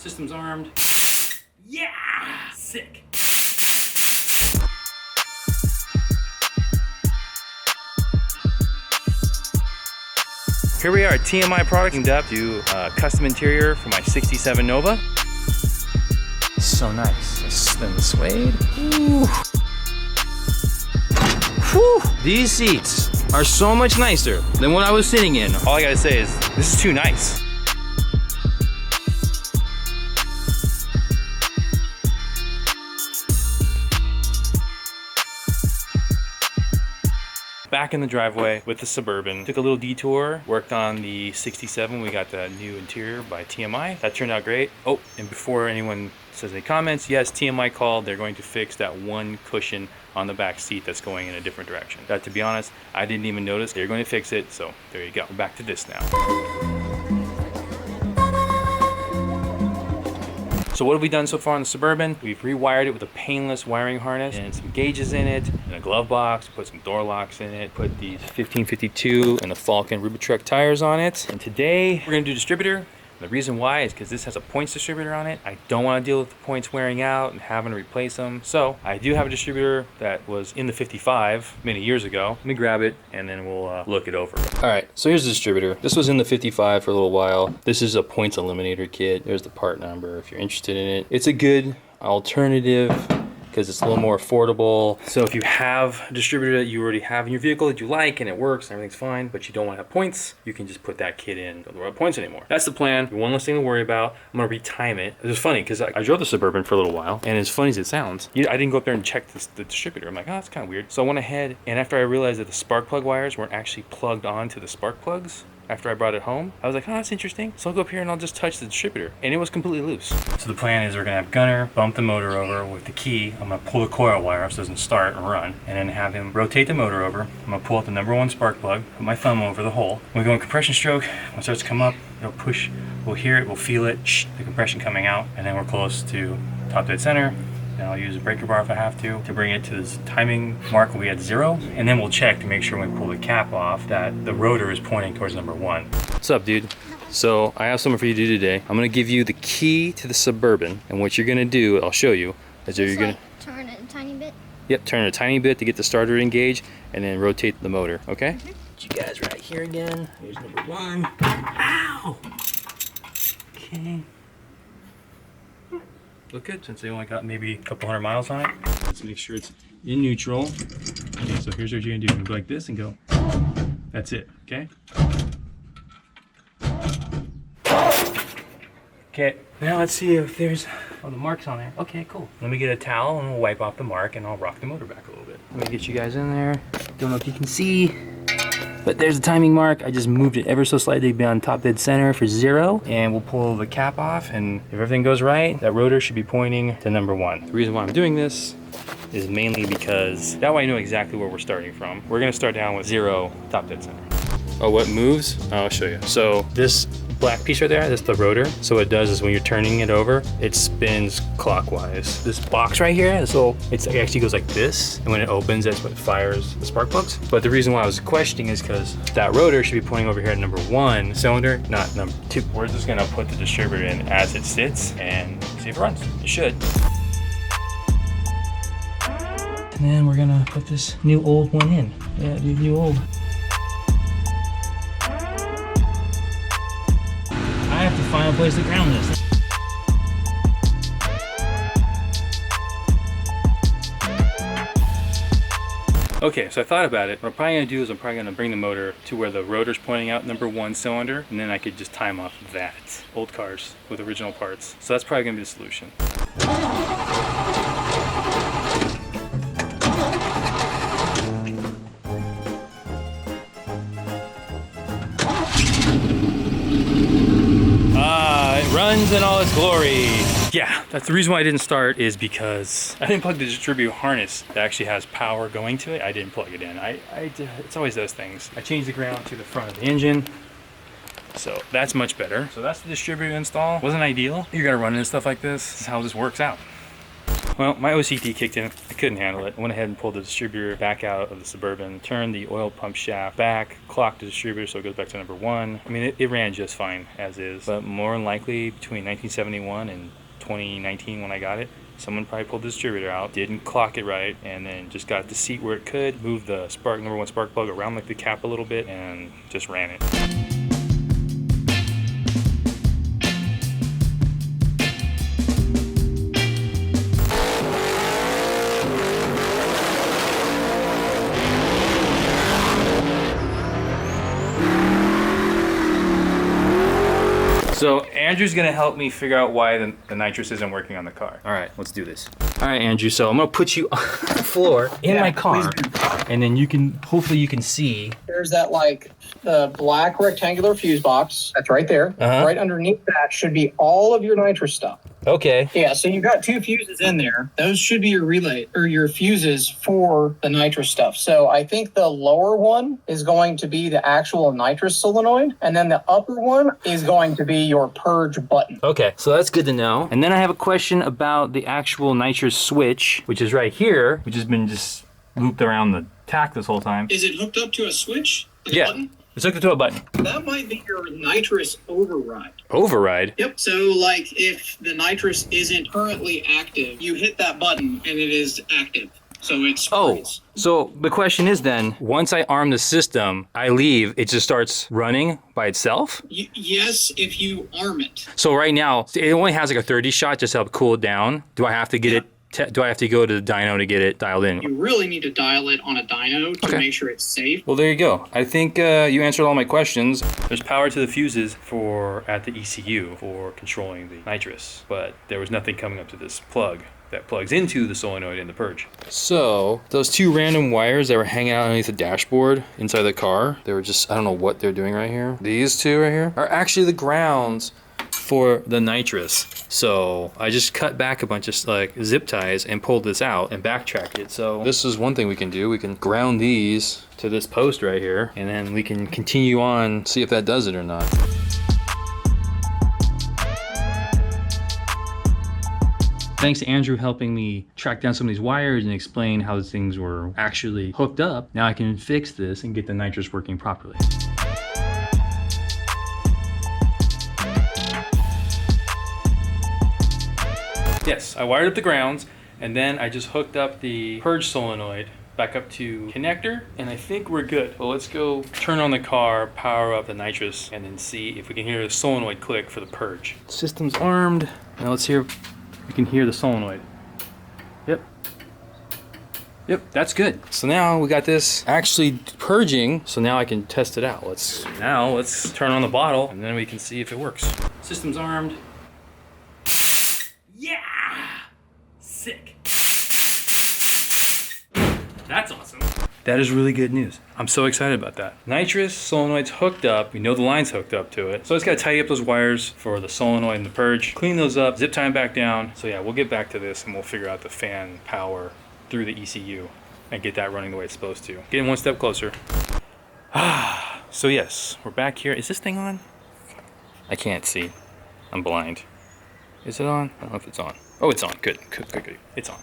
System's armed. Yeah! Sick. Here we are at TMI Products in depth. Do custom interior for my 67 Nova. So nice. Then the suede. Ooh. Whew. These seats are so much nicer than what I was sitting in. All I gotta say is, this is too nice. Back in the driveway with the Suburban. Took a little detour, worked on the 67. We got the new interior by TMI. That turned out great. Oh, and before anyone says any comments, yes, TMI called. They're going to fix that one cushion on the back seat that's going in a different direction. That, to be honest, I didn't even notice. They're going to fix it, so there you go. We're back to this now. So what have we done so far on the Suburban? We've rewired it with a painless wiring harness and some gauges in it, and a glove box, put some door locks in it, put these 1552 and the Falcon Rubitruck tires on it. And today we're gonna do distributor. The reason why is because this has a points distributor on it. I don't want to deal with the points wearing out and having to replace them. So I do have a distributor that was in the 55 many years ago. Let me grab it and then we'll look it over. All right, so here's the distributor. This was in the 55 for a little while. This is a points eliminator kit. There's the part number if you're interested in it. It's a good alternative because it's a little more affordable. So if you have a distributor that you already have in your vehicle that you like and it works and everything's fine, but you don't want to have points, you can just put that kit in. Don't have points anymore. That's the plan. One less thing to worry about. I'm gonna retime it. It was funny because I drove the Suburban for a little while, and as funny as it sounds, I didn't go up there and check the distributor. I'm like, oh, that's kind of weird. So I went ahead, and after I realized that the spark plug wires weren't actually plugged onto the spark plugs, after I brought it home, I was like, oh, that's interesting. So I'll go up here and I'll just touch the distributor. And it was completely loose. So the plan is we're gonna have Gunner bump the motor over with the key. I'm gonna pull the coil wire off so it doesn't start and run. And then have him rotate the motor over. I'm gonna pull out the #1 spark plug, put my thumb over the hole. When we go in compression stroke, when it starts to come up, it'll push, we'll hear it, we'll feel it, the compression coming out. And then we're close to top dead center. Then I'll use a breaker bar if I have to bring it to this timing mark when we had 0. And then we'll check to make sure when we pull the cap off that the rotor is pointing towards #1. What's up, dude? So I have something for you to do today. I'm gonna give you the key to the Suburban, and what you're gonna do, I'll show you, is you're gonna turn it a tiny bit. Yep, turn it a tiny bit to get the starter engaged, and then rotate the motor, okay? Put you guys right here again. Here's #1. Ow! Okay. Look good, since they only got maybe a couple 100 miles on it. Let's make sure it's in neutral. Okay, so here's what you're gonna do. You go like this and go. That's it, okay? Okay, now let's see if there's, oh, the mark's on there. Okay, cool. Let me get a towel and we'll wipe off the mark and I'll rock the motor back a little bit. Let me get you guys in there. Don't know if you can see, but there's the timing mark. I just moved it ever so slightly beyond top dead center for 0. And we'll pull the cap off, and if everything goes right, that rotor should be pointing to #1. The reason why I'm doing this is mainly because that way I know exactly where we're starting from. We're gonna start down with 0 top dead center. Oh, what moves? I'll show you. So this black piece right there, that's the rotor. So what it does is when you're turning it over, it spins clockwise. This box right here, so it actually goes like this, and when it opens, that's what fires the spark plugs. But the reason why I was questioning is because that rotor should be pointing over here at #1 cylinder, not #2. We're just gonna put the distributor in as it sits and see if it runs. It should. And then we're gonna put this new old one in. Yeah, new old. I have to find a place to ground this. Okay, so I thought about it. What I'm probably gonna do is I'm probably gonna bring the motor to where the rotor's pointing out #1 cylinder, and then I could just time off that. Old cars with original parts. So that's probably gonna be the solution. It runs in all its glory. Yeah, that's the reason why I didn't start, is because I didn't plug the distributor harness that actually has power going to it. I didn't plug it in. It's always those things. I changed the ground to the front of the engine. So that's much better. So that's the distributor install. Wasn't ideal. You gotta run into stuff like this. This is how this works out. Well, my OCD kicked in. I couldn't handle it. I went ahead and pulled the distributor back out of the Suburban, turned the oil pump shaft back, clocked the distributor so it goes back to number 1. I mean, it ran just fine as is, but more than likely between 1971 and 2019 when I got it, someone probably pulled the distributor out, didn't clock it right, and then just got the seat where it could, moved the number 1 spark plug around like the cap a little bit, and just ran it. So Andrew's gonna help me figure out why the nitrous isn't working on the car. All right, let's do this. All right, Andrew, so I'm gonna put you on the floor in my car, and then hopefully you can see. There's that like the black rectangular fuse box. That's right there. Right underneath that should be all of your nitrous stuff. Okay. Yeah, so you've got 2 fuses in there. Those should be your relay or your fuses for the nitrous stuff. So I think the lower one is going to be the actual nitrous solenoid, and then the upper one is going to be your purge button. Okay, so that's good to know. And then I have a question about the actual nitrous switch, which is right here, which has been just looped around the tach this whole time. Is it hooked up to a switch? Like yeah. A button? It's hooked up to a button. That might be your nitrous override. Override? Yep. So, like, if the nitrous isn't currently active, you hit that button and it is active. So it sprays. Oh, so the question is then, once I arm the system, I leave, it just starts running by itself? Yes, if you arm it. So right now, it only has like a 30 shot just to help cool it down. Do I have to get it? Do I have to go to the dyno to get it dialed in? You really need to dial it on a dyno to make sure it's safe. Well, there you go. I think you answered all my questions. There's power to the fuses at the ECU for controlling the nitrous, but there was nothing coming up to this plug that plugs into the solenoid in the purge. So those 2 random wires that were hanging out underneath the dashboard inside the car, they were just, I don't know what they're doing right here. These 2 right here are actually the grounds for the nitrous. So I just cut back a bunch of like zip ties and pulled this out and backtracked it. So this is one thing we can do. We can ground these to this post right here, and then we can continue on, see if that does it or not. Thanks to Andrew helping me track down some of these wires and explain how these things were actually hooked up. Now I can fix this and get the nitrous working properly. Yes, I wired up the grounds, and then I just hooked up the purge solenoid back up to connector, and I think we're good. Well, let's go turn on the car, power up the nitrous, and then see if we can hear the solenoid click for the purge. System's armed. Now let's hear if we can hear the solenoid. Yep, that's good. So now we got this actually purging, so now I can test it out. Let's turn on the bottle, and then we can see if it works. System's armed. Yeah! Sick. That's awesome. That is really good news. I'm so excited about that. Nitrous solenoid's hooked up. We know the line's hooked up to it. So I just gotta tidy up those wires for the solenoid and the purge, clean those up, zip tie them back down. So yeah, we'll get back to this and we'll figure out the fan power through the ECU and get that running the way it's supposed to. Getting one step closer. So yes, we're back here. Is this thing on? I can't see. I'm blind. Is it on? I don't know if it's on. Oh, it's on. Good. It's on.